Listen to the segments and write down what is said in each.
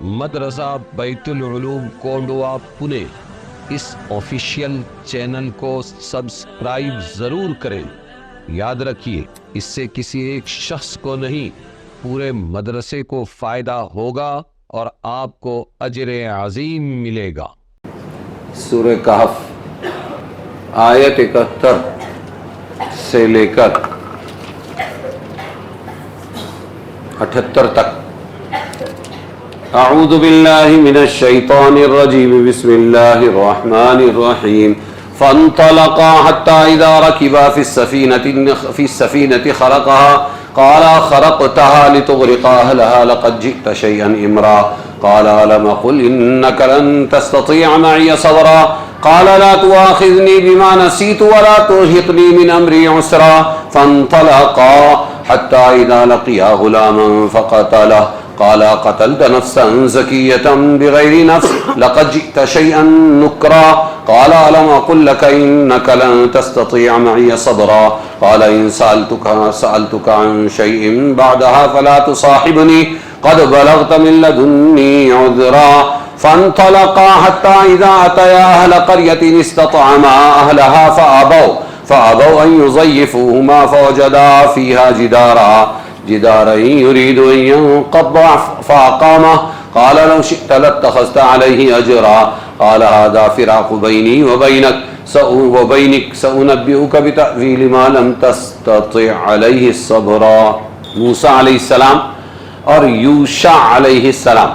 مدرسہ بیت العلوم کونڈوا پونے اس official channel کو سبسکرائب ضرور کریں۔ یاد رکھیے اس سے کسی ایک شخص کو نہیں پورے مدرسے کو فائدہ ہوگا اور آپ کو اجر عظیم ملے گا۔ سورہ کہف آیت 71 سے لے کر 78 تک۔ اعوذ باللہ من الشیطان الرجیم، بسم اللہ الرحمن الرحیم۔ فانطلقا حتى اذا ركبا في السفينة خرقها قال خرقتها لتغرق اهلها لقد جئت شيئا امرا قال الم قل انك لن تستطيع معي صبرا قال لا تؤاخذني بما نسيت ولا ترهقني من امري عسرا فانطلقا حتى اذا لقيا غلاما فقتله قال قتلت نفسا زكية بغير نفس لقد جئت شيئا نكرا قال ألم أقل لك إنك لن تستطيع معي صبرا قال إن سألتك عن شيء بعدها فلا تصاحبني قد بلغت من لدني عذرا فانطلقا حتى إذا أتيا أهل قرية استطعما أهلها فأبوا أن يضيفوهما فوجدا فيها جدارا يريد أن ينقض فأقامه قال لو شئت لاتخذت عليه أجرا قال هذا فراق بيني وبينك سأنبئك بتأويل ما لم تستطع عليه صبرا۔ موسیٰ علیہ السلام اور یوشع علیہ السلام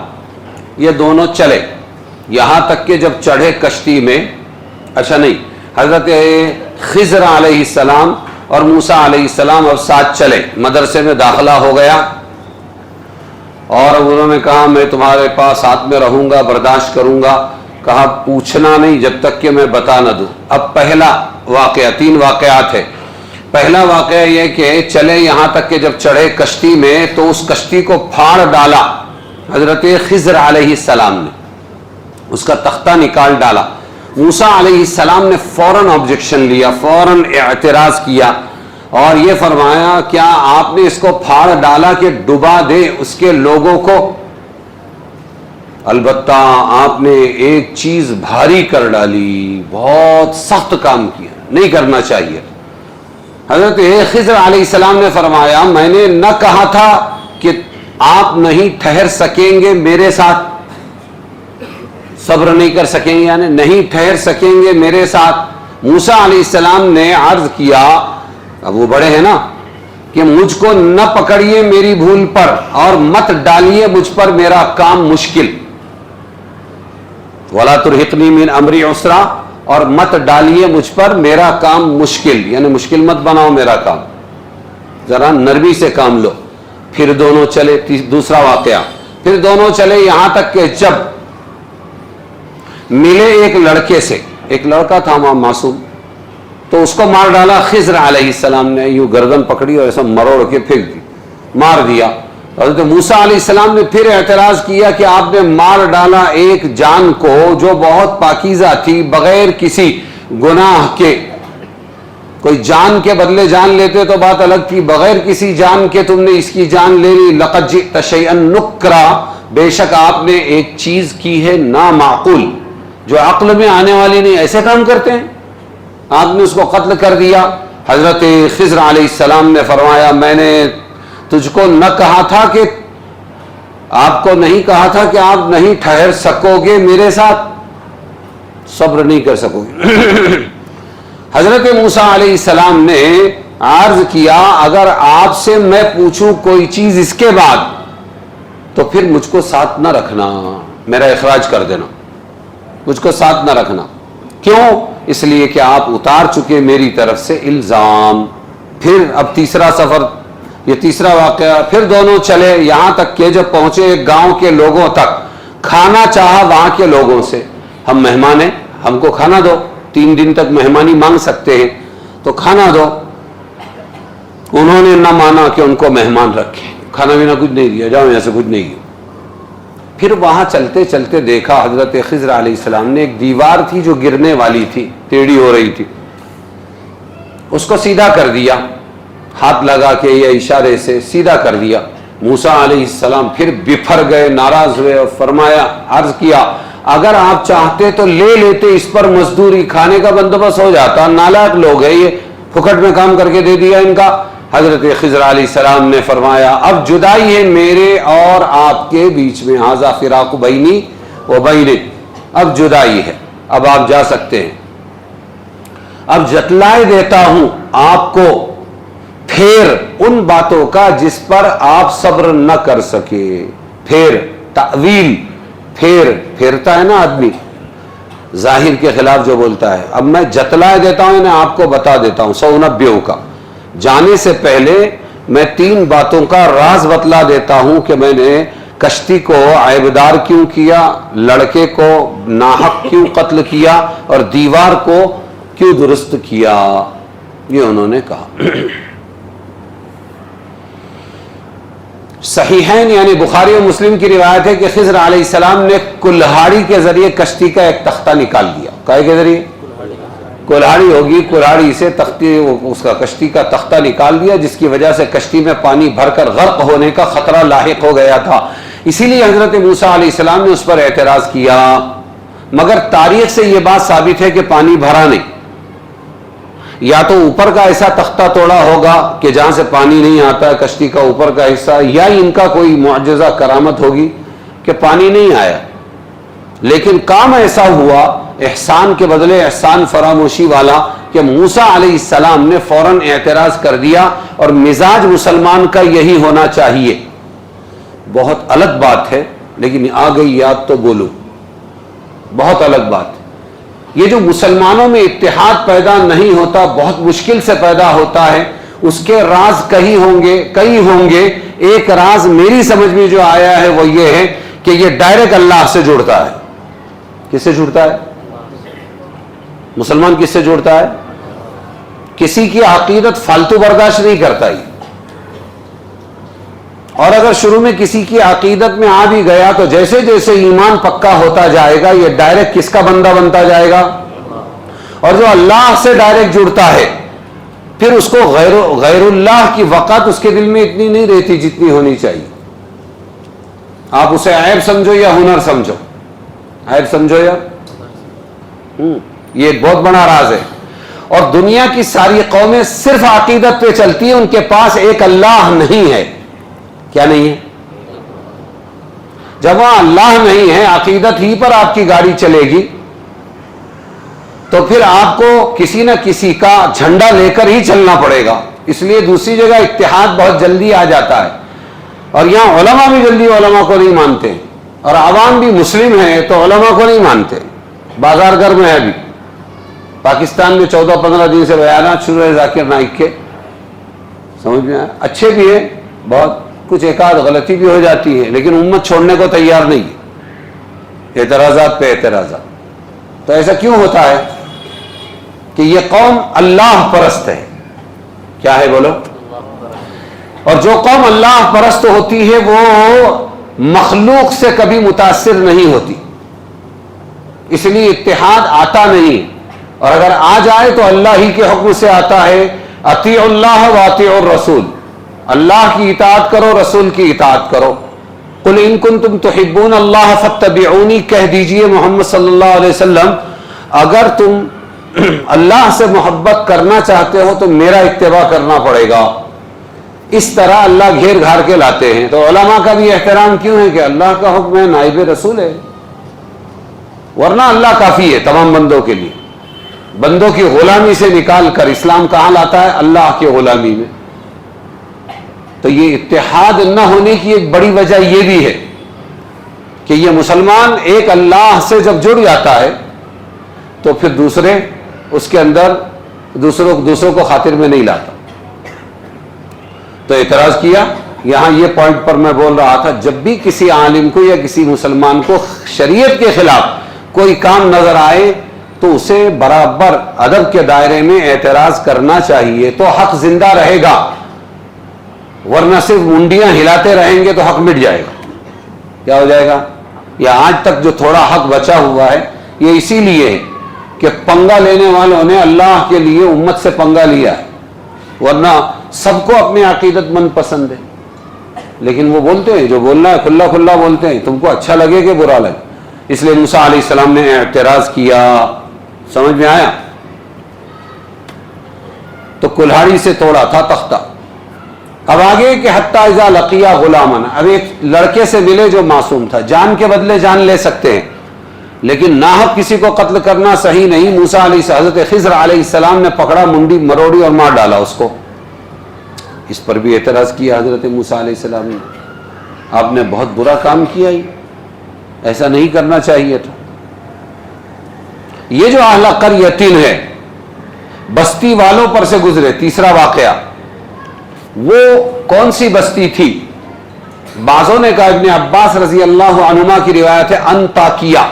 یہ دونوں چلے یہاں تک کہ جب چڑھے کشتی میں، اچھا نہیں، حضرت خضر علیہ السلام اور موسیٰ علیہ السلام اب ساتھ چلے، مدرسے میں داخلہ ہو گیا اور انہوں نے کہا میں تمہارے پاس ساتھ میں رہوں گا، برداشت کروں گا۔ کہا پوچھنا نہیں جب تک کہ میں بتا نہ دوں۔ اب پہلا واقعہ، 3 واقعات ہے۔ پہلا واقعہ یہ کہ چلے یہاں تک کہ جب چڑھے کشتی میں تو اس کشتی کو پھاڑ ڈالا حضرت خضر علیہ السلام نے، اس کا تختہ نکال ڈالا۔ موسیٰ علیہ السلام نے فوراً آبجیکشن لیا، فوراً اعتراض کیا اور یہ فرمایا کیا آپ نے اس کو پھاڑ ڈالا کہ ڈبا دے اس کے لوگوں کو؟ البتہ آپ نے ایک چیز بھاری کر ڈالی، بہت سخت کام کیا، نہیں کرنا چاہیے۔ حضرت خضر علیہ السلام نے فرمایا میں نے نہ کہا تھا کہ آپ نہیں ٹھہر سکیں گے میرے ساتھ، صبر نہیں کر سکیں گے، یعنی نہیں ٹھہر سکیں گے میرے ساتھ۔ موسیٰ علیہ السلام نے عرض کیا، اب وہ بڑے ہیں نا، کہ مجھ کو نہ پکڑیے میری بھول پر اور مت ڈالیے مجھ پر میرا کام مشکل، وَلَا تُرْهِقْنِي مِنْ أَمْرِي عُسْرًا، اور مت ڈالیے مجھ پر میرا کام مشکل، یعنی مشکل مت بناؤ میرا کام، ذرا نرمی سے کام لو۔ پھر دونوں چلے، دوسرا واقعہ، پھر دونوں چلے یہاں تک کہ جب ملے ایک لڑکے سے، ایک لڑکا تھا وہاں معصوم، تو اس کو مار ڈالا خضر علیہ السلام نے، یوں گردن پکڑی اور ایسا مروڑ کے پھینک دی، مار دیا۔ حضرت موسیٰ علیہ السلام نے پھر اعتراض کیا کہ آپ نے مار ڈالا ایک جان کو جو بہت پاکیزہ تھی، بغیر کسی گناہ کے۔ کوئی جان کے بدلے جان لیتے تو بات الگ تھی، بغیر کسی جان کے تم نے اس کی جان لے لی۔ لقد جئت شیئا نکرا، بے شک آپ نے ایک چیز کی ہے نامعقول، جو عقل میں آنے والی نہیں، ایسے کام کرتے ہیں، آپ نے اس کو قتل کر دیا۔ حضرت خضر علیہ السلام نے فرمایا میں نے تجھ کو نہ کہا تھا کہ آپ کو نہیں کہا تھا کہ آپ نہیں ٹھہر سکو گے میرے ساتھ، صبر نہیں کر سکو گے۔ حضرت موسیٰ علیہ السلام نے عرض کیا اگر آپ سے میں پوچھوں کوئی چیز اس کے بعد تو پھر مجھ کو ساتھ نہ رکھنا، میرا اخراج کر دینا، مجھ کو ساتھ نہ رکھنا۔ کیوں؟ اس لیے کہ آپ اتار چکے میری طرف سے الزام۔ پھر اب تیسرا سفر، یہ تیسرا واقعہ، پھر دونوں چلے یہاں تک کہ جب پہنچے ایک گاؤں کے لوگوں تک، کھانا چاہا وہاں کے لوگوں سے، ہم مہمان ہیں، ہم کو کھانا دو، 3 دن تک مہمانی مانگ سکتے ہیں تو کھانا دو۔ انہوں نے نہ مانا کہ ان کو مہمان رکھیں، کھانا پینا کچھ نہیں دیا، جاؤ یہاں سے، کچھ نہیں دیا۔ پھر وہاں چلتے چلتے دیکھا حضرت خضر علیہ السلام نے ایک دیوار تھی جو گرنے والی تھی، ٹیڑھی ہو رہی تھی، اس کو سیدھا کر دیا، ہاتھ لگا کے یا اشارے سے سیدھا کر دیا، موسیٰ علیہ السلام پھر بپھر گئے، ناراض ہوئے اور فرمایا، عرض کیا اگر آپ چاہتے تو لے لیتے، اس پر مزدوری کھانے کا بندوبست ہو جاتا، نالائق لوگ ہیں یہ، پھکٹ میں کام کر کے دے دیا ان کا۔ حضرت خضر علیہ السلام نے فرمایا اب جدائی ہے میرے اور آپ کے بیچ میں، ھذا فراق بینی و بینک، اب جدائی ہے، اب آپ جا سکتے ہیں۔ اب جتلائے دیتا ہوں آپ کو پھر ان باتوں کا جس پر آپ صبر نہ کر سکے، پھر تعویل، پھیرتا ہے نا آدمی ظاہر کے خلاف جو بولتا ہے، اب میں جتلائے دیتا ہوں، انہیں آپ کو بتا دیتا ہوں، سونبئو کا، جانے سے پہلے میں 3 باتوں کا راز بتلا دیتا ہوں کہ میں نے کشتی کو عیبدار کیوں کیا، لڑکے کو ناحق کیوں قتل کیا اور دیوار کو کیوں درست کیا، یہ انہوں نے کہا۔ صحیحین یعنی بخاری و مسلم کی روایت ہے کہ خضر علیہ السلام نے کلہاڑی کے ذریعے کشتی کا ایک تختہ نکال دیا۔ کائے کے ذریعے؟ کلہاڑی ہوگی، کلہاڑی سے تختی، اس کا کشتی کا تختہ نکال دیا، جس کی وجہ سے کشتی میں پانی بھر کر غرق ہونے کا خطرہ لاحق ہو گیا تھا۔ اسی لیے حضرت موسیٰ علیہ السلام نے اس پر اعتراض کیا، مگر تاریخ سے یہ بات ثابت ہے کہ پانی بھرا نہیں، یا تو اوپر کا ایسا تختہ توڑا ہوگا کہ جہاں سے پانی نہیں آتا ہے، کشتی کا اوپر کا حصہ، یا ان کا کوئی معجزہ کرامت ہوگی کہ پانی نہیں آیا، لیکن کام ایسا ہوا احسان کے بدلے احسان فراموشی والا کہ موسیٰ علیہ السلام نے فوراً اعتراض کر دیا، اور مزاج مسلمان کا یہی ہونا چاہیے۔ بہت الگ بات ہے، لیکن آ گئی یاد تو بولو، بہت الگ بات ہے۔ یہ جو مسلمانوں میں اتحاد پیدا نہیں ہوتا، بہت مشکل سے پیدا ہوتا ہے، اس کے راز کئی ہوں گے۔ ایک راز میری سمجھ میں جو آیا ہے وہ یہ ہے کہ یہ ڈائریکٹ اللہ سے جڑتا ہے۔ کس سے جڑتا ہے؟ مسلمان کس سے جڑتا ہے؟ کسی کی عقیدت فالتو برداشت نہیں کرتا ہی، اور اگر شروع میں کسی کی عقیدت میں آ بھی گیا تو جیسے جیسے ایمان پکا ہوتا جائے گا یہ ڈائریکٹ کس کا بندہ بنتا جائے گا، اور جو اللہ سے ڈائریکٹ جڑتا ہے پھر اس کو غیر اللہ کی وقت اس کے دل میں اتنی نہیں رہتی جتنی ہونی چاہیے۔ آپ اسے عیب سمجھو یا ہنر سمجھو، عیب سمجھو یا یہ ایک بہت بڑا راز ہے۔ اور دنیا کی ساری قومیں صرف عقیدت پہ چلتی ہیں، ان کے پاس ایک اللہ نہیں ہے۔ کیا نہیں ہے؟ جب وہاں اللہ نہیں ہے، عقیدت ہی پر آپ کی گاڑی چلے گی، تو پھر آپ کو کسی نہ کسی کا جھنڈا لے کر ہی چلنا پڑے گا۔ اس لیے دوسری جگہ اتحاد بہت جلدی آ جاتا ہے، اور یہاں علماء بھی جلدی علماء کو نہیں مانتے، اور عوام بھی مسلم ہے تو علماء کو نہیں مانتے۔ بازار گھر میں ہے ابھی پاکستان میں 14-15 دن سے بیانات شروع ہے ذاکر نائک کے، سمجھ میں آیا؟ اچھے بھی ہیں، بہت کچھ ایک آدھ غلطی بھی ہو جاتی ہے، لیکن امت چھوڑنے کو تیار نہیں ہے، اعتراضات پہ اعتراضات۔ تو ایسا کیوں ہوتا ہے کہ یہ قوم اللہ پرست ہے؟ کیا ہے بولو؟ اور جو قوم اللہ پرست ہوتی ہے وہ مخلوق سے کبھی متاثر نہیں ہوتی، اس لیے اتحاد آتا نہیں، اور اگر آ جائے تو اللہ ہی کے حکم سے آتا ہے۔ اطیعوا اللہ واطیعوا الرسول، اللہ کی اطاعت کرو، رسول کی اطاعت کرو۔ قل ان کنتم تحبون اللہ فاتبعونی، کہہ دیجئے محمد صلی اللہ علیہ وسلم اگر تم اللہ سے محبت کرنا چاہتے ہو تو میرا اتباع کرنا پڑے گا۔ اس طرح اللہ گھیر گھار کے لاتے ہیں۔ تو علماء کا بھی احترام کیوں ہے کہ اللہ کا حکم ہے، نائب رسول ہے، ورنہ اللہ کافی ہے تمام بندوں کے لیے۔ بندوں کی غلامی سے نکال کر اسلام کہاں لاتا ہے؟ اللہ کی غلامی میں۔ تو یہ اتحاد نہ ہونے کی ایک بڑی وجہ یہ بھی ہے کہ یہ مسلمان ایک اللہ سے جب جڑ جاتا ہے تو پھر دوسرے اس کے اندر دوسروں کو خاطر میں نہیں لاتا۔ تو اعتراض کیا، یہاں یہ پوائنٹ پر میں بول رہا تھا، جب بھی کسی عالم کو یا کسی مسلمان کو شریعت کے خلاف کوئی کام نظر آئے تو اسے برابر ادب کے دائرے میں اعتراض کرنا چاہیے، تو حق زندہ رہے گا، ورنہ صرف منڈیاں ہلاتے رہیں گے تو حق مٹ جائے گا۔ کیا ہو جائے گا؟ یا آج تک جو تھوڑا حق بچا ہوا ہے یہ اسی لیے ہے کہ پنگا لینے والوں نے اللہ کے لیے امت سے پنگا لیا ہے، ورنہ سب کو اپنے عقیدت مند پسند ہے۔ لیکن وہ بولتے ہیں جو بولنا ہے کھلا کھلا بولتے ہیں، تم کو اچھا لگے کہ برا لگے. اس لیے موسیٰ علیہ السلام نے اعتراض کیا. سمجھ میں آیا؟ تو کلہاڑی سے توڑا تھا تختہ. اب آگے کہ حتیٰ اذا لقیا غلامن، اب ایک لڑکے سے ملے جو معصوم تھا. جان کے بدلے جان لے سکتے ہیں لیکن ناحق کسی کو قتل کرنا صحیح نہیں. موسیٰ علیہ حضرت خضر علیہ السلام نے پکڑا، منڈی مروڑی اور مار ڈالا اس کو. اس پر بھی اعتراض کیا حضرت موسیٰ علیہ السلام نے، آپ نے بہت برا کام کیا، ہی ایسا نہیں کرنا چاہیے تھا. یہ جو اہل قریۃ ہے، بستی والوں پر سے گزرے. تیسرا واقعہ وہ کون سی بستی تھی؟ بعضوں نے کہا، ابن عباس رضی اللہ عنہما کی روایت ہے، انطاکیہ.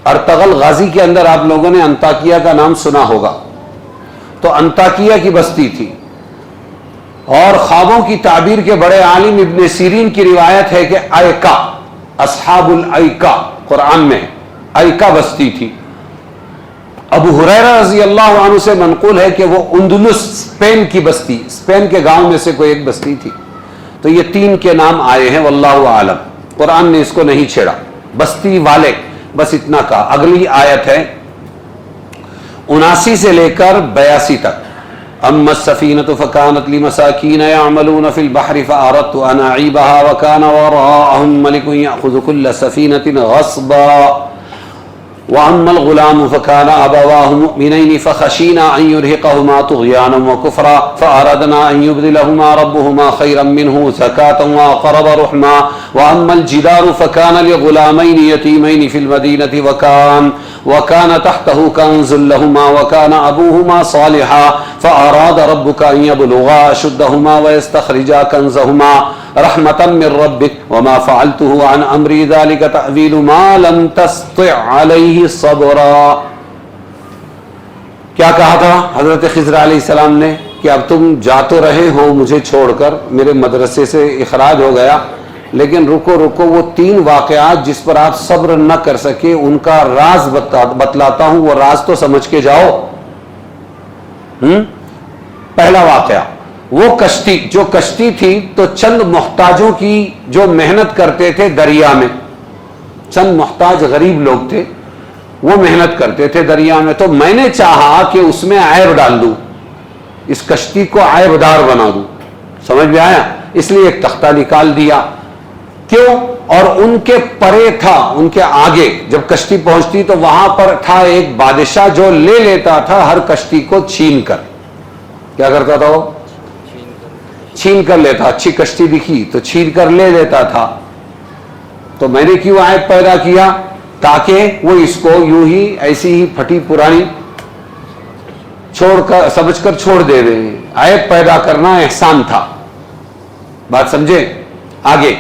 ارطغرل غازی کے اندر آپ لوگوں نے انطاکیہ کا نام سنا ہوگا. تو انطاکیہ کی بستی تھی. اور خوابوں کی تعبیر کے بڑے عالم ابن سیرین کی روایت ہے کہ ایکا، اصحاب الایکا قرآن میں ایکا بستی تھی. ابو ہریرہ رضی اللہ عنہ سے منقول ہے کہ وہ اندلس، اسپین کی بستی، اسپین کے گاؤں میں سے کوئی ایک بستی تھی. تو یہ تین کے نام آئے ہیں، واللہ عالم. قرآن نے اس کو نہیں چھیڑا. بستی والے، بس اتنا کہا. اگلی آیت ہے 79 سے لے کر 82 تک. اما السفینة فکانت لمساکین یعملون فی البحر فاردت ان اعیبها وکان وراءهم ملک یأخذ کل سفینة غصبا وَأَمَّا الْغُلَامُ فَكَانَ أَبَوَاهُ مُؤْمِنَيْنِ فَخَشِينَا أَن يُرْهِقَهُمَا طُغْيَانًا وَكُفْرًا فَأَرَدْنَا أَن يُبْدِلَهُمَا رَبُّهُمَا خَيْرًا مِّنْهُ زَكَاةً وَأَقْرَبَ رُحْمًا وَأَمَّا الْجِدَارُ فَكَانَ لِغُلَامَيْنِ يَتِيمَيْنِ فِي الْمَدِينَةِ وَكَانَ تَحْتَهُ كَنزٌ لَّهُمَا وَكَانَ أَبُوهُمَا صَالِحًا فَأَرَادَ رَبُّكَ أَن يَبْلُغَا أَشُدَّهُمَا وَيَسْتَخْرِجَا كَنزَهُمَا رحمة من ربك وما فعلته عن امری ذلك تأویل ما لم تستطع علیہ صبرا. کیا کہا تھا حضرت خضر علیہ السلام نے کہ اب تم جا تو رہے ہو مجھے چھوڑ کر، میرے مدرسے سے اخراج ہو گیا، لیکن رکو رکو، وہ تین واقعات جس پر آپ صبر نہ کر سکے ان کا راز بتلاتا ہوں، وہ راز تو سمجھ کے جاؤ. پہلا واقعہ، وہ کشتی، جو کشتی تھی تو چند محتاجوں کی جو محنت کرتے تھے دریا میں، چند محتاج غریب لوگ تھے، وہ محنت کرتے تھے دریا میں. تو میں نے چاہا کہ اس میں عیب ڈال دوں، اس کشتی کو عیب دار بنا دوں. سمجھ میں آیا؟ اس لیے ایک تختہ نکال دیا. کیوں؟ اور ان کے پرے تھا، ان کے آگے جب کشتی پہنچتی تو وہاں پر تھا ایک بادشاہ جو لے لیتا تھا ہر کشتی کو چھین کر. کیا کرتا تھا وہ؟ چھین کر لیتا. اچھی کشتی دکھی تو چھین کر لے لیتا تھا. تو میں نے کیوں عیب پیدا کیا؟ تاکہ وہ اس کو یوں ہی ایسی ہی پھٹی پرانی چھوڑ کر سمجھ کر چھوڑ دے رہے. عیب پیدا کرنا احسان تھا. بات سمجھے؟ آگے،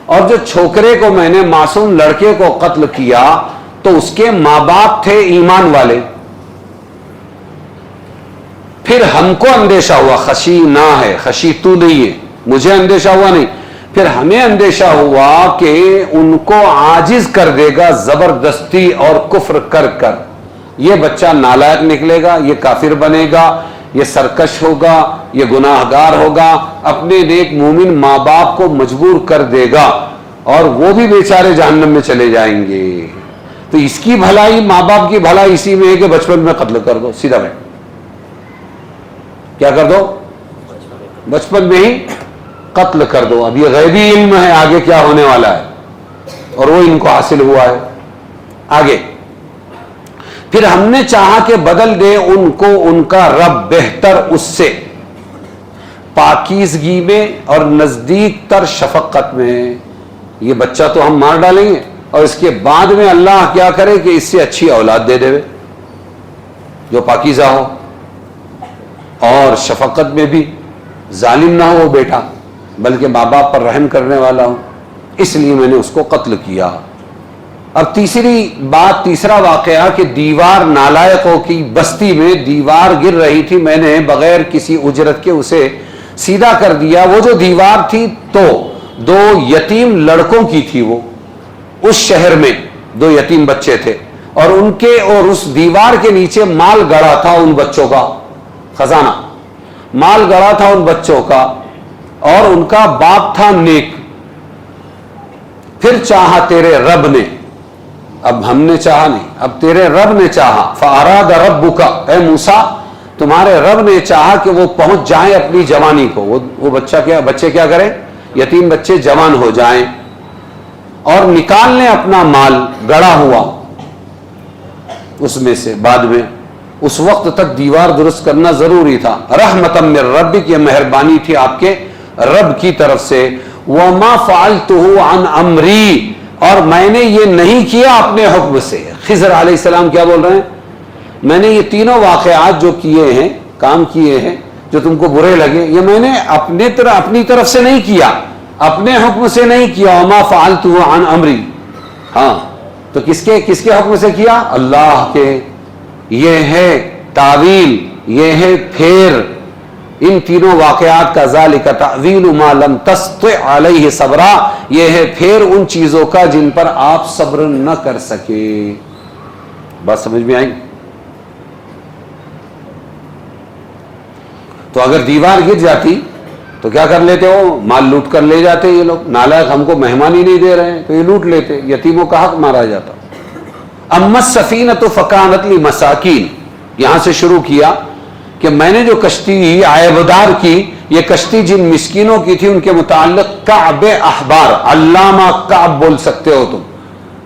اور جو چھوکرے کو میں نے، معصوم لڑکے کو قتل کیا تو اس کے ماں باپ تھے ایمان والے. پھر ہم کو اندیشہ ہوا، خشی نہ ہے، خشی تو نہیں ہے، مجھے اندیشہ ہوا نہیں، پھر ہمیں اندیشہ ہوا کہ ان کو عاجز کر دے گا زبردستی اور کفر کر کر. یہ بچہ نالائق نکلے گا، یہ کافر بنے گا، یہ سرکش ہوگا، یہ گناہ گار ہوگا، اپنے نیک مومن ماں باپ کو مجبور کر دے گا اور وہ بھی بیچارے جہنم میں چلے جائیں گے. تو اس کی بھلائی، ماں باپ کی بھلائی اسی میں ہے کہ بچپن میں قتل کر دو. سیدھا میں کیا کر دو؟ بچپن میں ہی قتل کر دو. اب یہ غیبی علم ہے آگے کیا ہونے والا ہے، اور وہ ان کو حاصل ہوا ہے. آگے پھر ہم نے چاہا کہ بدل دے ان کو ان کا رب بہتر اس سے، پاکیزگی میں اور نزدیک تر شفقت میں. یہ بچہ تو ہم مار ڈالیں گے اور اس کے بعد میں اللہ کیا کرے کہ اس سے اچھی اولاد دے دے جو پاکیزہ ہو اور شفقت میں بھی ظالم نہ ہو بیٹا، بلکہ ماں باپ پر رحم کرنے والا ہو. اس لیے میں نے اس کو قتل کیا. اب تیسری بات، تیسرا واقعہ کہ دیوار، نالائقوں کی بستی میں دیوار گر رہی تھی، میں نے بغیر کسی اجرت کے اسے سیدھا کر دیا. وہ جو دیوار تھی تو 2 یتیم لڑکوں کی تھی. وہ اس شہر میں 2 یتیم بچے تھے اور ان کے اور اس دیوار کے نیچے مال گڑا تھا، ان بچوں کا خزانہ، مال گڑا تھا ان بچوں کا. اور ان کا باپ تھا نیک، پھر چاہا تیرے رب نے، اب ہم نے چاہا نہیں، اب تیرے رب نے چاہا، فاراد ربک، اے موسیٰ تمہارے رب نے چاہا کہ وہ پہنچ جائیں اپنی جوانی کو، وہ بچے کیا کریں، یتیم بچے جوان ہو جائیں اور نکال لیں اپنا مال گڑا ہوا اس میں سے، بعد میں اس وقت تک دیوار درست کرنا ضروری تھا، رحمتم من ربک، یہ مہربانی تھی آپ کے رب کی طرف سے، وما فعلتہ عن امری، اور میں نے یہ نہیں کیا اپنے حکم سے۔ خضر علیہ السلام کیا بول رہے ہیں، میں نے یہ تینوں واقعات جو کیے ہیں، کام کیے ہیں جو تم کو برے لگے، یہ میں نے اپنی طرف سے نہیں کیا، اپنے حکم سے نہیں کیا، وما فعلتہ عن امری، ہاں تو کس کے حکم سے کیا، اللہ کے۔ یہ ہے تعویل، یہ ہے پھیر ان تینوں واقعات کا، ذالک تعویل ما لم تستطع علیہ صبرا، یہ ہے پھیر ان چیزوں کا جن پر آپ صبر نہ کر سکے۔ بات سمجھ میں آئی؟ تو اگر دیوار گر جاتی تو کیا کر لیتے ہو، مال لوٹ کر لے جاتے یہ لوگ، نالائق ہم کو مہمان ہی نہیں دے رہے ہیں تو یہ لوٹ لیتے، یتیموں کا حق مارا جاتا۔ اما السفینۃ فکانت لمساکین، یہاں سے شروع کیا کہ میں نے جو کشتی عیبدار کی، یہ کشتی جن مسکینوں کی تھی ان کے متعلق کعب احبار، علامہ کعب بول سکتے ہو تم،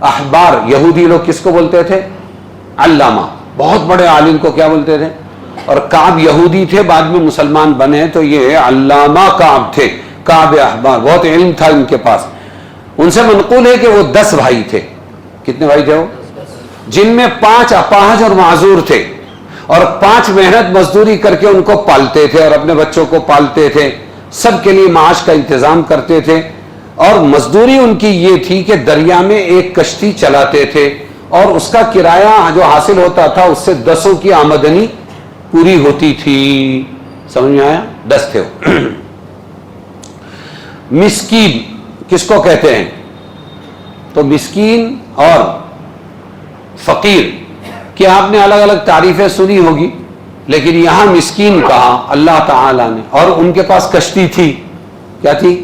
احبار یہودی لوگ کس کو بولتے تھے، علامہ، بہت بڑے عالم کو کیا بولتے تھے، اور کعب یہودی تھے بعد میں مسلمان بنے تو یہ علامہ کعب تھے، کعب احبار، بہت علم تھا ان کے پاس۔ ان سے منقول ہے کہ وہ 10 بھائی تھے، کتنے بھائی تھے وہ، جن میں 5 اپاہج اور معذور تھے، اور 5 محنت مزدوری کر کے ان کو پالتے تھے اور اپنے بچوں کو پالتے تھے، سب کے لیے معاش کا انتظام کرتے تھے، اور مزدوری ان کی یہ تھی کہ دریا میں ایک کشتی چلاتے تھے اور اس کا کرایہ جو حاصل ہوتا تھا اس سے 10 کی آمدنی پوری ہوتی تھی۔ سمجھ میں آیا؟ 10 تھے وہ۔ مسکین کس کو کہتے ہیں، تو مسکین اور فقیر کہ آپ نے الگ الگ تعریفیں سنی ہوگی، لیکن یہاں مسکین کہا اللہ تعالیٰ نے، اور ان کے پاس کشتی تھی، کیا تھی،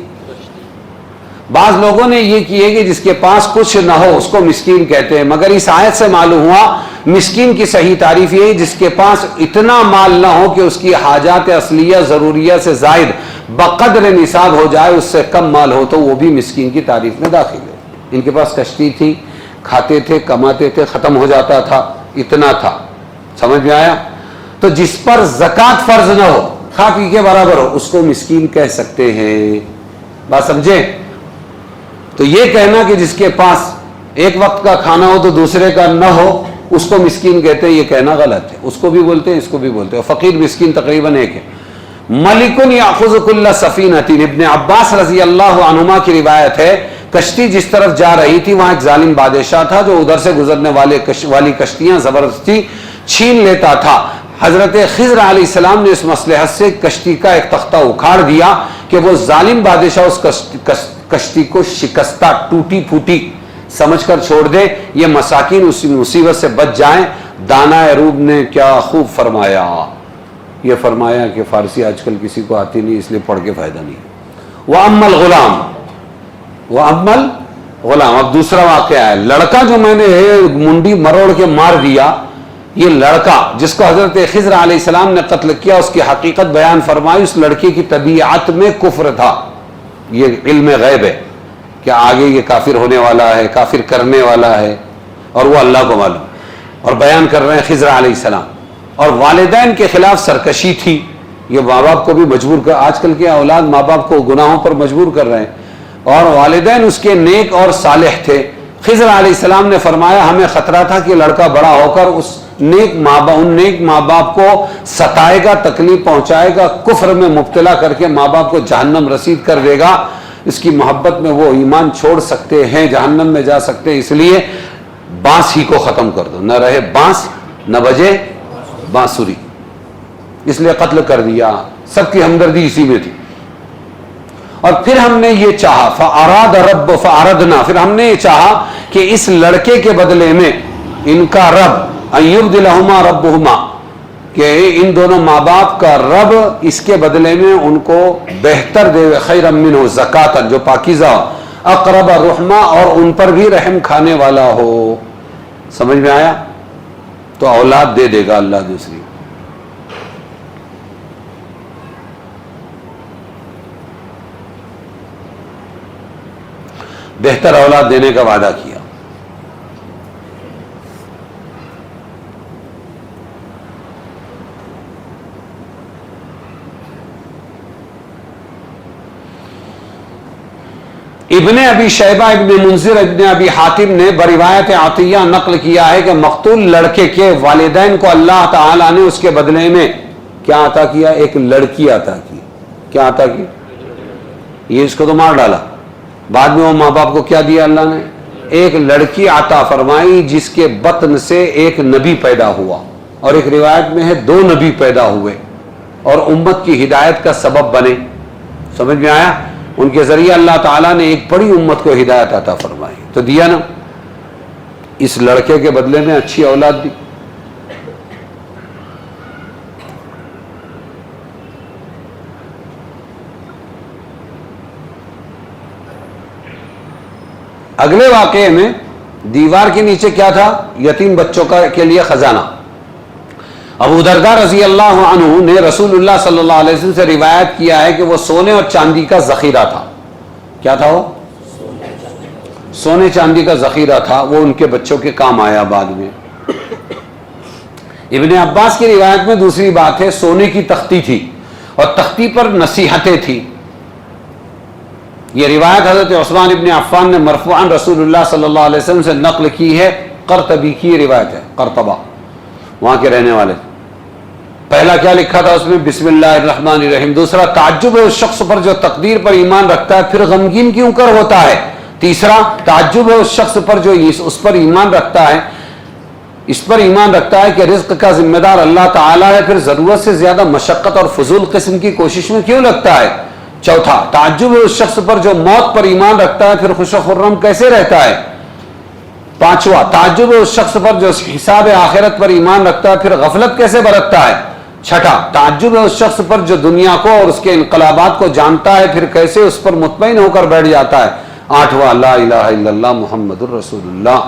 بعض لوگوں نے یہ کیے کہ جس کے پاس کچھ نہ ہو اس کو مسکین کہتے ہیں، مگر اس آیت سے معلوم ہوا مسکین کی صحیح تعریف یہ ہے جس کے پاس اتنا مال نہ ہو کہ اس کی حاجات اصلیہ ضروریہ سے زائد بقدر نصاب ہو جائے، اس سے کم مال ہو تو وہ بھی مسکین کی تعریف میں داخل ہے۔ ان کے پاس کشتی تھی، کھاتے تھے، کماتے تھے، ختم ہو جاتا تھا، اتنا تھا، سمجھ میں آیا؟ تو جس پر زکوٰۃ فرض نہ ہو، کھا پی کے برابر ہو، اس کو مسکین کہہ سکتے ہیں۔ بات سمجھے؟ تو یہ کہنا کہ جس کے پاس ایک وقت کا کھانا ہو تو دوسرے کا نہ ہو اس کو مسکین کہتے ہیں، یہ کہنا غلط ہے، اس کو بھی بولتے ہیں، اس کو بھی بولتے ہیں۔ فقیر مسکین تقریباً ایک ہے۔ ملک یاخذ کل سفینۃ، ابن عباس رضی اللہ عنہما کی روایت ہے، کشتی جس طرف جا رہی تھی وہاں ایک ظالم بادشاہ تھا جو ادھر سے گزرنے والی کشتیاں زبردستی چھین لیتا تھا۔ حضرت خضر علیہ السلام نے اس مصلحت سے کشتی کا ایک تختہ اکھاڑ دیا کہ وہ ظالم بادشاہ اس کشتی کو شکستہ ٹوٹی پھوٹی سمجھ کر چھوڑ دے، یہ مساکین اس مصیبت سے بچ جائیں۔ دانا روب نے کیا خوب فرمایا، یہ فرمایا کہ فارسی آج کل کسی کو آتی نہیں اس لیے پڑھ کے فائدہ نہیں۔ وَأَمَّا الْغُلَامُ، وَأَمَّا الْغُلَامُ، اب دوسرا واقعہ ہے، لڑکا جو میں نے منڈی مروڑ کے مار دیا، یہ لڑکا جس کو حضرت خضر علیہ السلام نے قتل کیا، اس کی حقیقت بیان فرمائی، اس لڑکے کی طبیعت میں کفر تھا، یہ علم غیب ہے کہ آگے یہ کافر ہونے والا ہے، کافر کرنے والا ہے، اور وہ اللہ کو معلوم، اور بیان کر رہے ہیں خضر علیہ السلام۔ اور والدین کے خلاف سرکشی تھی، یہ ماں باپ کو بھی مجبور کر، آج کل کے اولاد ماں باپ کو گناہوں پر مجبور کر رہے ہیں، اور والدین اس کے نیک اور صالح تھے۔ خضر علیہ السلام نے فرمایا ہمیں خطرہ تھا کہ لڑکا بڑا ہو کر ان نیک ماں باپ کو ستائے گا، تکلیف پہنچائے گا، کفر میں مبتلا کر کے ماں باپ کو جہنم رسید کر دے گا، اس کی محبت میں وہ ایمان چھوڑ سکتے ہیں، جہنم میں جا سکتے ہیں، اس لیے بانس ہی کو ختم کر دو، نہ رہے بانس نہ بجے بانسری، اس لیے قتل کر دیا۔ سب کی ہمدردی اسی میں تھی۔ اور پھر ہم نے یہ چاہا فأردنا، پھر ہم نے یہ چاہا کہ اس لڑکے کے بدلے میں ان کا رب ان یبدلہما ربہما، کہ ان دونوں ماں باپ کا رب اس کے بدلے میں ان کو بہتر دے، خیرا منہ زکاۃ، جو پاکیزہ، اقرب رحمہ، اور ان پر بھی رحم کھانے والا ہو. سمجھ میں آیا؟ تو اولاد دے دے گا اللہ دوسری. بہتر اولاد دینے کا وعدہ کیا. ابن ابی شیبہ، ابن منذر، ابن ابی حاتم نے بروایت عطیہ نقل کیا ہے کہ مقتول لڑکے کے والدین کو اللہ تعالیٰ نے اس کے بدلے میں کیا عطا کیا؟ ایک لڑکی عطا کی. کیا عطا کی؟ یہ اس کو تو مار ڈالا. بعد میں وہ ماں باپ کو کیا دیا اللہ نے؟ ایک لڑکی عطا فرمائی جس کے بطن سے ایک نبی پیدا ہوا، اور ایک روایت میں ہے 2 نبی پیدا ہوئے اور امت کی ہدایت کا سبب بنے. سمجھ میں آیا؟ ان کے ذریعے اللہ تعالیٰ نے ایک بڑی امت کو ہدایت عطا فرمائی. تو دیا نا، اس لڑکے کے بدلے میں اچھی اولاد دی. اگلے واقعے میں دیوار کے نیچے کیا تھا؟ یتیم بچوں کے لیے خزانہ. ابو درداء رضی اللہ عنہ نے رسول اللہ صلی اللہ علیہ وسلم سے روایت کیا ہے کہ وہ سونے اور چاندی کا ذخیرہ تھا. کیا تھا وہ؟ سونے چاندی کا ذخیرہ تھا. وہ ان کے بچوں کے کام آیا بعد میں. ابن عباس کی روایت میں دوسری بات ہے، سونے کی تختی تھی اور تختی پر نصیحتیں تھی. یہ روایت حضرت عثمان ابن عفان نے مرفوعاً رسول اللہ صلی اللہ علیہ وسلم سے نقل کی ہے. قرطبی کی روایت ہے، قرطبہ وہاں کے رہنے والے. پہلا کیا لکھا تھا اس میں؟ بسم اللہ الرحمن الرحیم. دوسرا، تعجب ہے اس شخص پر جو تقدیر پر ایمان رکھتا ہے پھر غمگین کیوں کر ہوتا ہے. تیسرا، تعجب ہے اس شخص پر جو اس پر ایمان رکھتا ہے، اس پر ایمان رکھتا ہے کہ رزق کا ذمہ دار اللہ تعالیٰ ہے، پھر ضرورت سے زیادہ مشقت اور فضول قسم کی کوشش میں کیوں لگتا ہے. چوتھا، تعجب ہے اس شخص پر جو موت پر ایمان رکھتا ہے پھر خوش و خرم کیسے رہتا ہے. پانچواں، تعجب ہے اس شخص پر جو حساب آخرت پر ایمان رکھتا ہے پھر غفلت کیسے برتتا ہے. چھٹا، تعجب ہے اس شخص پر جو دنیا کو اور اس کے انقلابات کو جانتا ہے پھر کیسے اس پر مطمئن ہو کر بیٹھ جاتا ہے. آٹھواں، لا الہ الا اللہ محمد الرسول اللہ.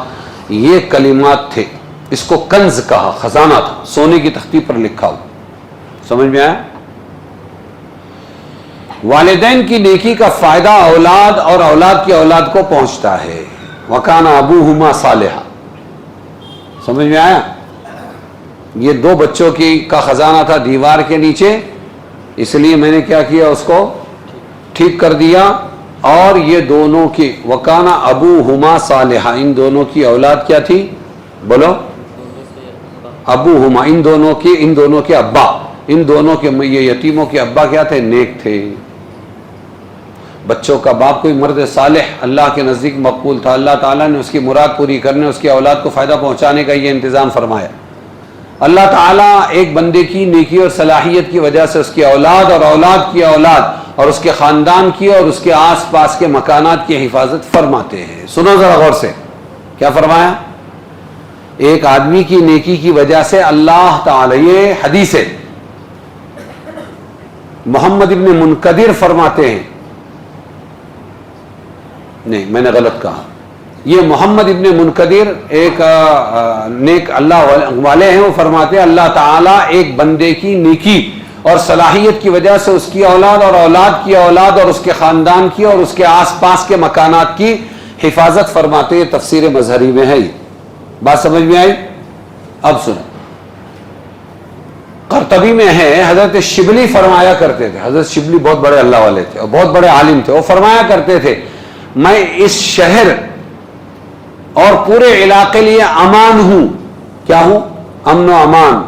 یہ کلمات تھے. اس کو کنز کہا، خزانہ تھا، سونے کی تختی پر لکھا ہوا. سمجھ میں آیا؟ والدین کی نیکی کا فائدہ اولاد اور اولاد کی اولاد کو پہنچتا ہے. وَكَانَ أَبُوهُمَا صَالِحًا. سمجھ میں آیا؟ یہ 2 بچوں کا خزانہ تھا دیوار کے نیچے، اس لیے میں نے کیا کیا؟ اس کو ٹھیک کر دیا. اور یہ دونوں کی وَكَانَ أَبُوهُمَا صَالِحًا، ان دونوں کی اولاد کیا تھی؟ بولو. ابوہما، ان دونوں کے ابا، ان دونوں کے یہ یتیموں کے ابا کیا تھے؟ نیک تھے. بچوں کا باپ کوئی مرد صالح اللہ کے نزدیک مقبول تھا. اللہ تعالیٰ نے اس کی مراد پوری کرنے، اس کی اولاد کو فائدہ پہنچانے کا یہ انتظام فرمایا. اللہ تعالیٰ ایک بندے کی نیکی اور صلاحیت کی وجہ سے اس کی اولاد اور اولاد کی اولاد اور اس کے خاندان کی اور اس کے آس پاس کے مکانات کی حفاظت فرماتے ہیں. سنو ذرا غور سے، کیا فرمایا؟ ایک آدمی کی نیکی کی وجہ سے اللہ تعالیٰ، یہ حدیث ہے، محمد ابن منقدر فرماتے ہیں، نہیں میں نے غلط کہا، یہ محمد ابن منقدر ایک نیک اللہ والے ہیں، وہ فرماتے ہیں اللہ تعالیٰ ایک بندے کی نیکی اور صلاحیت کی وجہ سے اس کی اولاد اور اولاد کی اولاد اور اس کے خاندان کی اور اس کے آس پاس کے مکانات کی حفاظت فرماتے ہیں. تفسیر مظہری میں ہے. بات سمجھ میں آئی؟ اب سنیں، قرطبی میں ہے، حضرت شبلی فرمایا کرتے تھے. حضرت شبلی بہت بڑے اللہ والے تھے اور بہت بڑے عالم تھے. وہ فرمایا کرتے تھے میں اس شہر اور پورے علاقے لیے امان ہوں. کیا ہوں؟ امن و امان.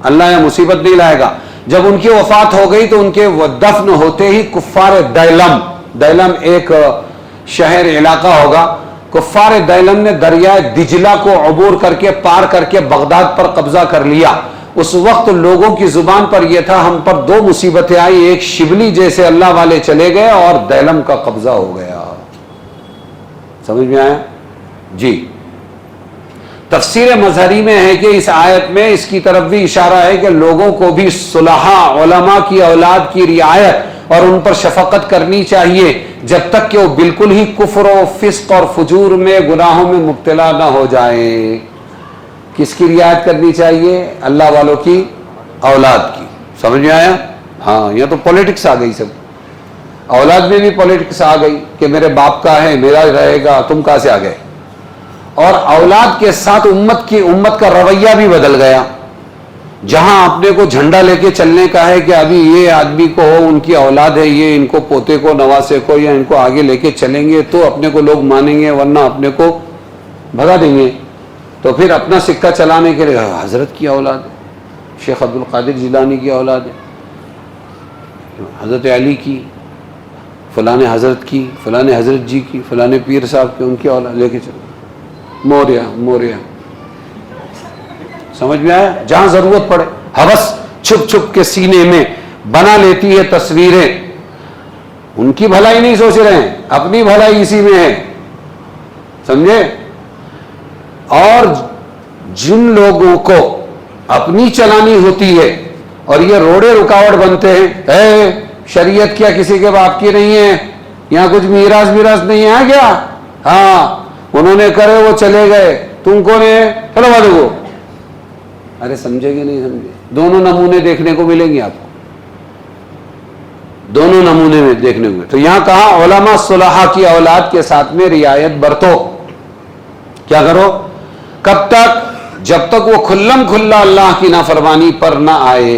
اللہ یہ مصیبت نہیں لائے گا. جب ان کی وفات ہو گئی تو ان کے دفن ہوتے ہی کفار دیلم ایک شہر علاقہ ہوگا، کفار دیلم نے دریائے دجلہ کو عبور کر کے پار کر کے بغداد پر قبضہ کر لیا. اس وقت لوگوں کی زبان پر یہ تھا ہم پر 2 مصیبتیں آئی، ایک شبلی جیسے اللہ والے چلے گئے اور دیلم کا قبضہ ہو گیا. سمجھ میں آیا؟ جی. تفسیر مظہری میں ہے کہ اس آیت میں اس کی طرف بھی اشارہ ہے کہ لوگوں کو بھی صلحاء علماء کی اولاد کی رعایت اور ان پر شفقت کرنی چاہیے جب تک کہ وہ بالکل ہی کفر و فسق اور فجور میں گناہوں میں مبتلا نہ ہو جائیں۔ کس کی رعایت کرنی چاہیے؟ اللہ والوں کی اولاد کی۔ سمجھ میں آیا؟ ہاں، یہ تو پولیٹکس آ گئی، سب اولاد میں بھی پولیٹکس آ گئی کہ میرے باپ کا ہے، میرا رہے گا، تم کہاں سے آ گئے؟ اور اولاد کے ساتھ امت کا رویہ بھی بدل گیا۔ جہاں اپنے کو جھنڈا لے کے چلنے کا ہے کہ ابھی یہ آدمی کو ان کی اولاد ہے، یہ ان کو پوتے کو نواسے کو یا ان کو آگے لے کے چلیں گے تو اپنے کو لوگ مانیں گے، ورنہ اپنے کو بھگا دیں گے۔ تو پھر اپنا سکہ چلانے کے لیے حضرت کی اولاد ہے، شیخ عبد القادر جیلانی کی اولاد ہے، حضرت علی کی، فلاں حضرت کی، فلاں حضرت جی کی، فلاں پیر صاحب کی، ان کی اولاد لے کے چلو، موریا۔ سمجھ میں آیا؟ جہاں ضرورت پڑے ہوس چھپ چھپ کے سینے میں بنا لیتی ہے تصویریں۔ ان کی بھلائی نہیں سوچ رہے ہیں، اپنی بھلائی اسی میں ہے، سمجھے؟ اور جن لوگوں کو اپنی چلانی ہوتی ہے اور یہ روڑے رکاوٹ بنتے ہیں، شریعت کیا کسی کے باپ کی نہیں ہے؟ یہاں کچھ میراث نہیں ہے کیا؟ ہاں، انہوں نے کرے وہ چلے گئے، تم کون ہے؟ چلو بات کو۔ ارے سمجھے گے نہیں سمجھے؟ دونوں نمونے دیکھنے کو ملیں گے آپ کو، دونوں نمونے میں دیکھنے کو۔ تو یہاں کہا علماء صلحاء کی اولاد کے ساتھ میں رعایت برتو۔ کیا کرو؟ کب تک؟ جب تک وہ کھلم کھلا اللہ کی نافرمانی پر نہ آئے۔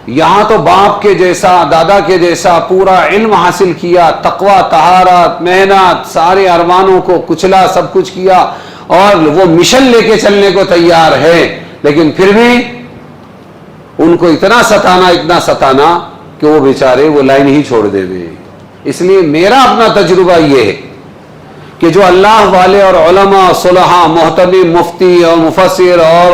یہاں تو باپ کے جیسا، دادا کے جیسا پورا علم حاصل کیا، تقوی، طہارت، محنت، سارے ارمانوں کو کچلا، سب کچھ کیا، اور وہ مشن لے کے چلنے کو تیار ہے، لیکن پھر بھی ان کو اتنا ستانا کہ وہ بیچارے وہ لائن ہی چھوڑ دے گے۔ اس لیے میرا اپنا تجربہ یہ ہے کہ جو اللہ والے اور علماء صلحاء، محتمم، مفتی اور مفسر اور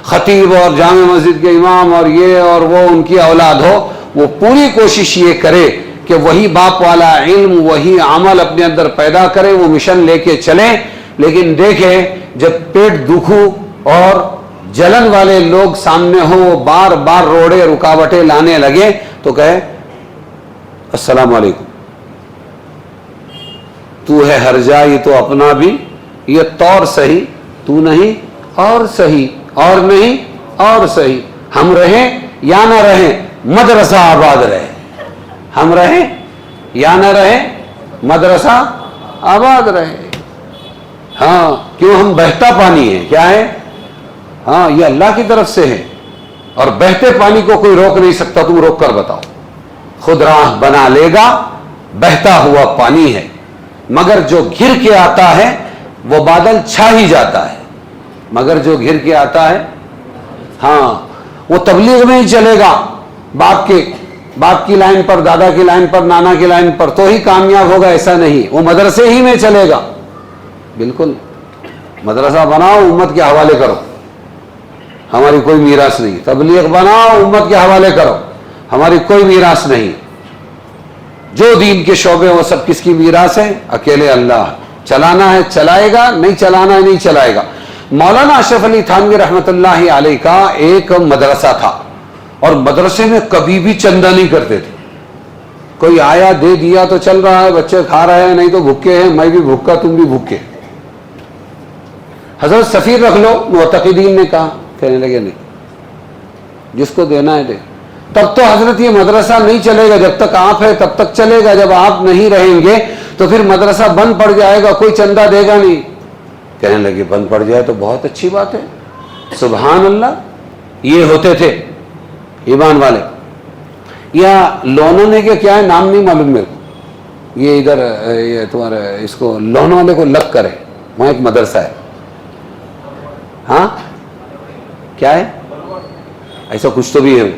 خطیب اور جامع مسجد کے امام اور یہ اور وہ ان کی اولاد ہو، وہ پوری کوشش یہ کرے کہ وہی باپ والا علم، وہی عمل اپنے اندر پیدا کرے، وہ مشن لے کے چلیں۔ لیکن دیکھیں جب پیٹ دکھو اور جلن والے لوگ سامنے ہوں، وہ بار بار روڑے رکاوٹیں لانے لگے تو کہے السلام علیکم، تو ہے ہر جا، یہ تو اپنا بھی، یہ طور صحیح، تو نہیں اور صحیح، اور نہیں اور صحیح، ہم رہیں یا نہ رہیں مدرسہ آباد رہے، ہم رہیں یا نہ رہیں مدرسہ آباد رہے۔ ہاں، کیوں؟ ہم بہتا پانی ہیں، کیا ہے؟ ہاں، یہ اللہ کی طرف سے ہے، اور بہتے پانی کو کوئی روک نہیں سکتا، تم روک کر بتاؤ۔ خود راہ بنا لے گا، بہتا ہوا پانی ہے، مگر جو گھر کے آتا ہے وہ بادل چھا ہی جاتا ہے، مگر جو گھر کے آتا ہے، ہاں، وہ تبلیغ میں ہی چلے گا، باپ کی لائن پر، دادا کی لائن پر، نانا کی لائن پر تو ہی کامیاب ہوگا، ایسا نہیں، وہ مدرسے ہی میں چلے گا۔ بالکل، مدرسہ بناؤ، امت کے حوالے کرو، ہماری کوئی میراث نہیں۔ تبلیغ بناؤ، امت کے حوالے کرو، ہماری کوئی میراث نہیں۔ جو دین کے شعبے وہ سب کس کی میراث ہے؟ اکیلے اللہ۔ چلانا ہے چلائے گا، نہیں چلانا ہے نہیں چلائے گا۔ مولانا اشرف علی تھانوی رحمۃ اللہ علیہ کا ایک مدرسہ تھا، اور مدرسے میں کبھی بھی چندہ نہیں کرتے تھے۔ کوئی آیا دے دیا تو چل رہا ہے، بچے کھا رہے ہیں، نہیں تو بھوکے ہیں، میں بھی بھوکا، تم بھی بھوکے۔ حضرت سفیر رکھ لو، معتقدین نے کہا، کہنے لگے نہیں، جس کو دینا ہے دے۔ تب تو حضرت یہ مدرسہ نہیں چلے گا، جب تک آپ ہے تب تک چلے گا، جب آپ نہیں رہیں گے تو پھر مدرسہ بند پڑ جائے گا، کوئی چندہ دے گا نہیں۔ کہنے لگے بند پڑ جائے تو بہت اچھی بات ہے، سبحان اللہ۔ یہ ہوتے تھے ایمان والے۔ یا لونوں نے کہ کیا ہے نام نہیں معلوم میرے کو، یہ ادھر یہ تمہارا اس کو لونوں والے کو لگ کرے، وہاں ایک مدرسہ ہے، ہاں کیا ہے ایسا کچھ تو بھی ہے،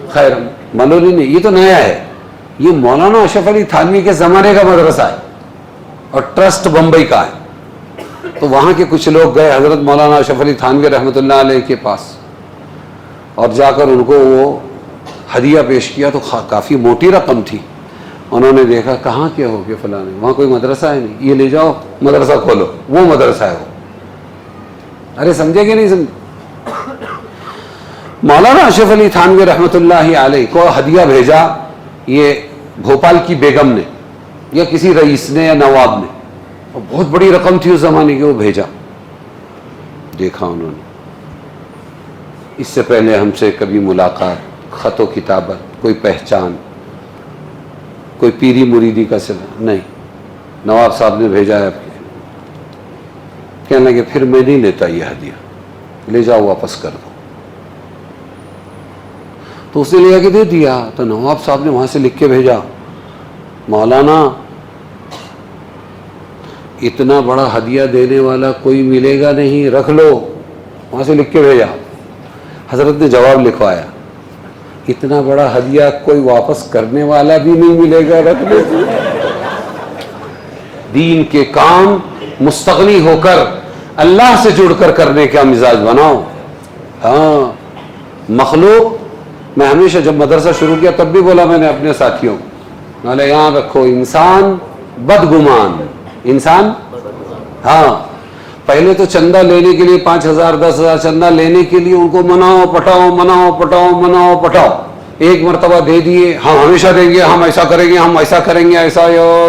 خیر ملولی نہیں، یہ تو نیا ہے، یہ مولانا اشرف علی تھانوی کے زمانے کا مدرسہ ہے اور ٹرسٹ بمبئی کا ہے۔ تو وہاں کے کچھ لوگ گئے حضرت مولانا اشرف علی تھانوی رحمۃ اللہ علیہ کے پاس، اور جا کر ان کو وہ ہدیہ پیش کیا، تو کافی موٹی رقم تھی۔ انہوں نے دیکھا کہاں کے ہو کہ فلاں، وہاں کوئی مدرسہ ہے نہیں، یہ لے جاؤ مدرسہ کھولو، وہ مدرسہ ہے وہ۔ ارے سمجھے کہ نہیں سمجھے؟ مولانا اشرف علی تھانوی رحمۃ اللہ علیہ کو ہدیہ بھیجا، یہ بھوپال کی بیگم نے یا کسی رئیس نے یا نواب نے, اور بہت بڑی رقم تھی اس زمانے کی, وہ بھیجا, دیکھا انہوں نے, اس سے پہلے ہم سے کبھی ملاقات, خط و کتابت, کوئی پہچان, کوئی پیری مریدی کا سلسلہ نہیں, نواب صاحب نے بھیجا ہے آپ کے. کہنے لگے پھر میں نہیں لیتا یہ ہدیہ, لے جاؤ واپس کر دو. تو اس نے لے کے دے دیا. تو نواب صاحب نے وہاں سے لکھ کے بھیجا, مولانا اتنا بڑا ہدیہ دینے والا کوئی ملے گا نہیں, رکھ لو. وہاں سے لکھ کے بھیجا. حضرت نے جواب لکھوایا, اتنا بڑا ہدیہ کوئی واپس کرنے والا بھی نہیں ملے گا, رکھ لو. دین کے کام مستغنی ہو کر اللہ سے جڑ کر کرنے کا مزاج بناؤ. ہاں مخلوق, میں ہمیشہ جب مدرسہ شروع کیا تب بھی بولا میں نے اپنے ساتھیوں کو, نالے یہاں رکھو, انسان بدگمان, انسان, ہاں پہلے تو چندہ لینے کے لیے 5,000 10,000 چندہ لینے کے لیے ان کو مناؤ پٹاؤ. ایک مرتبہ دے دیے, ہم ہمیشہ دیں گے, ہم ایسا کریں گے, ہم ایسا کریں گے, ایسا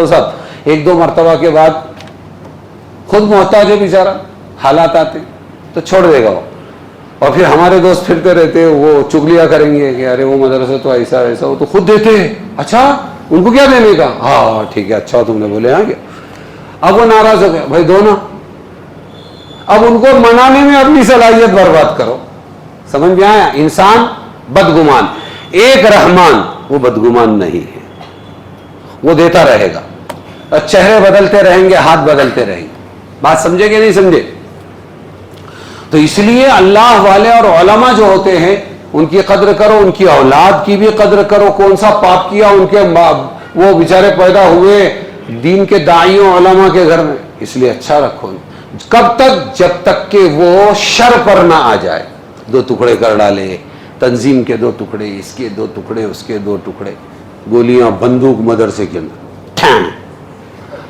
سب. 1-2 مرتبہ کے بعد خود محتاج ہے بیچارہ, حالات آتے تو چھوڑ دے گا وہ. اور پھر ہمارے دوست پھرتے رہتے, وہ چگلیاں کریں گے کہ ارے وہ مدرسہ تو ایسا ایسا, وہ تو خود دیتے ہیں. اچھا ان کو کیا دینے کا, ہاں ٹھیک ہے, اچھا تم نے بولے ہاں کیا. اب وہ ناراض ہو گیا, بھائی دو نا. اب ان کو منانے میں اپنی صلاحیت برباد کرو. سمجھ میں آیا؟ انسان بدگمان, ایک رحمان وہ بدگمان نہیں ہے, وہ دیتا رہے گا. چہرے بدلتے رہیں گے, ہاتھ بدلتے رہیں گے. بات سمجھے کہ نہیں سمجھے؟ تو اس لیے اللہ والے اور علماء جو ہوتے ہیں ان کی قدر کرو, ان کی اولاد کی بھی قدر کرو. کون سا پاپ کیا ان کے, وہ بیچارے پیدا ہوئے دین کے داعیوں علماء کے گھر میں, اس لیے اچھا رکھو. کب تک؟ جب تک کہ وہ شر پر نہ آ جائے. 2 ٹکڑے کر ڈالے, تنظیم کے 2 ٹکڑے, اس کے 2 ٹکڑے, اس کے 2 ٹکڑے, گولیاں بندوق مدرسے کے اندر.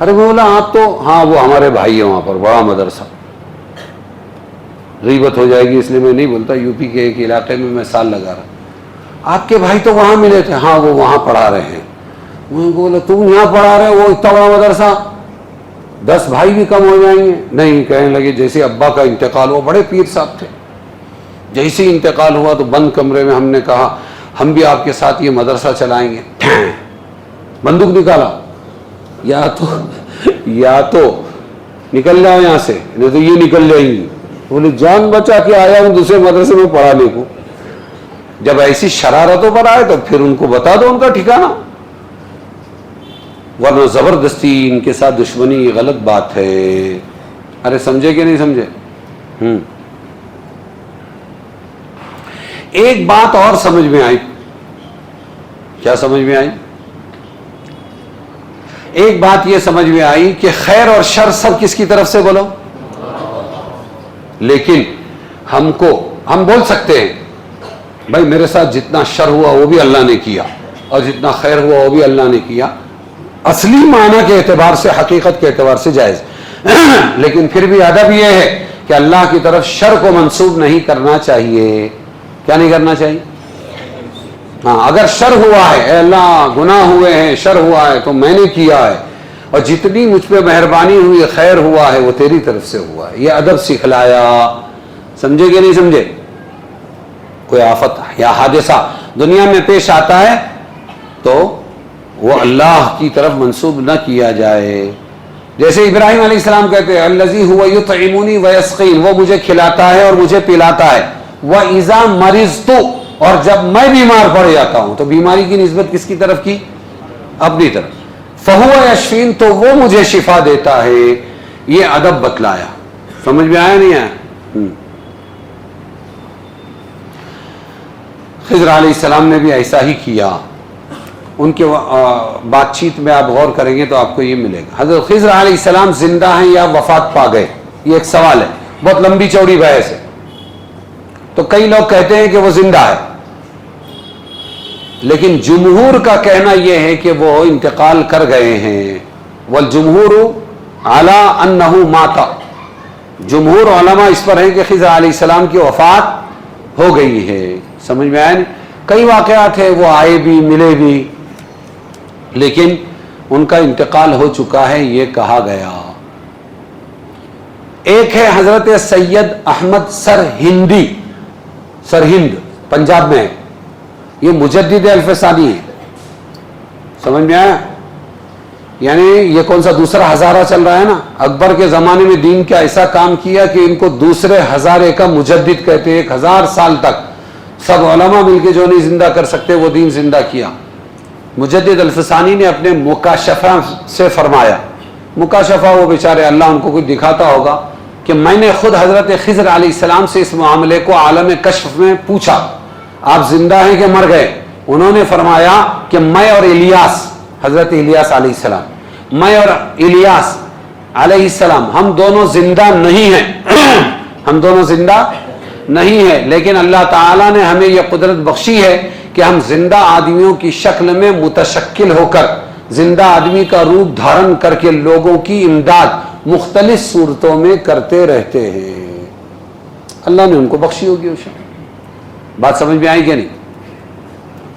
ارے میں بولا آپ تو, ہاں وہ ہمارے بھائی ہیں وہاں پر, بڑا مدرسہ. غیبت ہو جائے گی اس لیے میں نہیں بولتا. یو پی کے ایک علاقے میں میں سال لگا رہا. آپ کے بھائی تو وہاں ملے تھے, ہاں وہ وہاں پڑھا رہے ہیں. میں بولا تم یہاں پڑھا رہے, وہ اتنا بڑا مدرسہ, 10 بھائی بھی کم ہو جائیں گے. نہیں, کہنے لگے جیسے ابا کا انتقال ہوا, بڑے پیر صاحب تھے, جیسے انتقال ہوا تو بند کمرے میں ہم نے کہا ہم بھی آپ کے ساتھ یہ مدرسہ چلائیں گے. بندوق نکالا, یا تو نکل جاؤ یہاں سے, نہیں تو یہ نکل جائیں گی. بولے جان بچا کے آیا ہوں دوسرے مدرسے میں پڑھانے کو. جب ایسی شرارتوں پر آئے تو پھر ان کو بتا دو ان کا ٹھکانہ, ورنہ زبردستی ان کے ساتھ دشمنی غلط بات ہے. ارے سمجھے کہ نہیں سمجھے؟ ایک بات اور سمجھ میں آئی. کیا سمجھ میں آئی؟ ایک بات یہ سمجھ میں آئی کہ خیر اور شر سب کس کی طرف سے بولو. لیکن ہم بول سکتے ہیں بھائی میرے ساتھ جتنا شر ہوا وہ بھی اللہ نے کیا, اور جتنا خیر ہوا وہ بھی اللہ نے کیا. اصلی معنی کے اعتبار سے, حقیقت کے اعتبار سے جائز. لیکن پھر بھی ادب یہ ہے کہ اللہ کی طرف شر کو منسوب نہیں کرنا چاہیے. کیا نہیں کرنا چاہیے؟ ہاں, اگر شر ہوا ہے, اے اللہ گناہ ہوئے ہیں, شر ہوا ہے تو میں نے کیا ہے, اور جتنی مجھ پہ مہربانی ہوئی, خیر ہوا ہے, وہ تیری طرف سے ہوا ہے. یہ ادب سکھلایا. سمجھے کہ نہیں سمجھے؟ کوئی آفت یا حادثہ دنیا میں پیش آتا ہے تو وہ اللہ کی طرف منسوب نہ کیا جائے. جیسے ابراہیم علیہ السلام کہتے ہیں الذی هو یطعمنی ویسقین, وہ مجھے کھلاتا ہے اور مجھے پلاتا ہے. وَإِذَا مَرِضْتُ, اور جب میں بیمار پڑ جاتا ہوں تو بیماری کی نسبت کس کی طرف کی؟ اپنی طرف. فَهُوَ يَشْفِينِ, تو وہ مجھے شفا دیتا ہے. یہ ادب بتلایا. سمجھ میں آیا نہیں آیا؟ خضر علیہ السلام نے بھی ایسا ہی کیا. ان کے بات چیت میں آپ غور کریں گے تو آپ کو یہ ملے گا. حضرت خضر علیہ السلام زندہ ہیں یا وفات پا گئے, یہ ایک سوال ہے, بہت لمبی چوڑی بحث ہے. تو کئی لوگ کہتے ہیں کہ وہ زندہ ہے, لیکن جمہور کا کہنا یہ ہے کہ وہ انتقال کر گئے ہیں. والجمہور علی انہ مات, جمہور علماء اس پر ہیں کہ خضر علیہ السلام کی وفات ہو گئی ہے. سمجھ میں آئے؟ کئی واقعات ہیں, وہ آئے بھی ملے بھی, لیکن ان کا انتقال ہو چکا ہے یہ کہا گیا۔ ایک ہے حضرت سید احمد سرہند پنجاب میں ہے، یہ مجدد الفسانی ہے، سمجھ میں آیا؟ یعنی یہ کون سا دوسرا ہزارہ چل رہا ہے نا، اکبر کے زمانے میں دین کا ایسا کام کیا کہ ان کو دوسرے ہزارے کا مجدد کہتے ہیں۔ 1000 سال تک سب علماء مل کے جو نہیں زندہ کر سکتے وہ دین زندہ کیا۔ مجدد الفسانی نے اپنے مکاشفہ سے فرمایا، مکاشفہ وہ بیچارے اللہ ان کو کوئی دکھاتا ہوگا، کہ میں نے خود حضرت خضر علیہ السلام سے اس معاملے کو عالم کشف میں پوچھا، آپ زندہ ہیں کہ مر گئے؟ انہوں نے فرمایا کہ میں اور الیاس، حضرت الیاس علیہ السلام، میں اور الیاس علیہ السلام ہم دونوں زندہ نہیں ہیں ہم دونوں زندہ نہیں ہیں، لیکن اللہ تعالیٰ نے ہمیں یہ قدرت بخشی ہے کہ ہم زندہ آدمیوں کی شکل میں متشکل ہو کر، زندہ آدمی کا روپ دھارن کر کے لوگوں کی امداد مختلف صورتوں میں کرتے رہتے ہیں۔ اللہ نے ان کو بخشی ہوگی وہ شان۔ بات سمجھ میں آئی کہ نہیں؟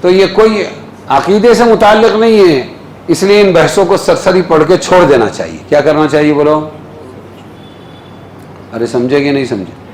تو یہ کوئی عقیدے سے متعلق نہیں ہے، اس لیے ان بحثوں کو سرسری پڑھ کے چھوڑ دینا چاہیے۔ کیا کرنا چاہیے بولو؟ ارے سمجھے کہ نہیں سمجھے؟